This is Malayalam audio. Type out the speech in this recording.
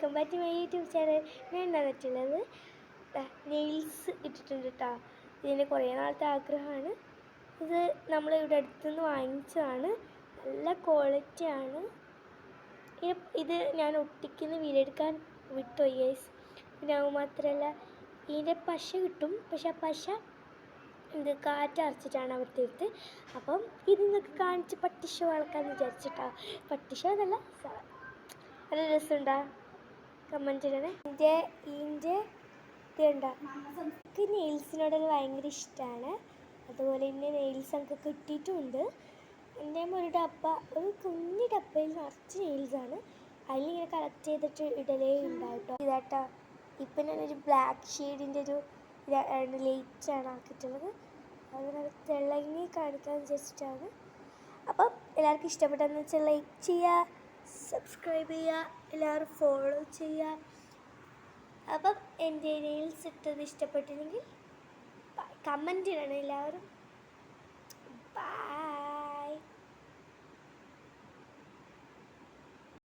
Welcome back to my YouTube channel. ഞാൻ ഉണ്ടായിട്ടുള്ളത് നെയിൽസ് ഇട്ടിട്ടുണ്ട് കേട്ടോ. ഇതിൻ്റെ കുറേ നാളത്തെ ആഗ്രഹമാണ്. ഇത് നമ്മൾ ഇവിടെ അടുത്തുനിന്ന് വാങ്ങിച്ചതാണ്. നല്ല ക്വാളിറ്റിയാണ്. ഇത് ഞാൻ ഒട്ടിക്കുന്ന വീഡിയോ എടുക്കാൻ വിട്ടുപോയി ഗൈസ്. പിന്നെ അത് മാത്രമല്ല ഇതിൻ്റെ പശ കിട്ടും. പക്ഷെ ആ പശ കാറ്റടച്ചിട്ടാണ് അവർ തീർത്ത്. അപ്പം ഇത് നിങ്ങൾക്ക് കാണിച്ച് പട്ടി ഷോ ആൾക്കാരെന്ന് വിചാരിച്ചിട്ടാണ്. പട്ടി ഷോ എന്നല്ല, നല്ല രസമുണ്ടാ? കമൻറ്റ് ഇടണേ. ഇതിൻ്റെ ഇതുണ്ടാ, എനിക്ക് നെയിൽസിനോടൊക്കെ ഭയങ്കര ഇഷ്ടമാണ്. അതുപോലെ തന്നെ നെയിൽസ് നമുക്ക് കിട്ടിയിട്ടുമുണ്ട്. എൻ്റെ ഒരു ഡബ്ബ, ഒരു കുഞ്ഞു ഡബ്ബയിൽ നിറച്ച് നെയിൽസാണ്. അതിലിങ്ങനെ കളക്ട് ചെയ്തിട്ട് ഇടലേ ഉണ്ടാവും കേട്ടോ. ഇതാട്ടോ, ഇപ്പം ഞാനൊരു ബ്ലാക്ക് ഷെയ്ഡിൻ്റെ ഒരു ലൈറ്റാണ് ആക്കിയിട്ടുള്ളത്. അത് തിളങ്ങി കാണിക്കാൻ വിചാരിച്ചിട്ടാണ്. അപ്പം എല്ലാവർക്കും ഇഷ്ടപ്പെട്ടെന്ന് വെച്ചാൽ ലൈക്ക് ചെയ്യുക, സബ്സ്ക്രൈബ് ചെയ്യുക, എല്ലാവരും ഫോളോ ചെയ്യുക. അപ്പം എൻ്റെ നെയിൽസ് ഇട്ടത് ഇഷ്ടപ്പെട്ടില്ലെങ്കിൽ കമൻറ്റ് ഇടണം എല്ലാവരും. ബൈ.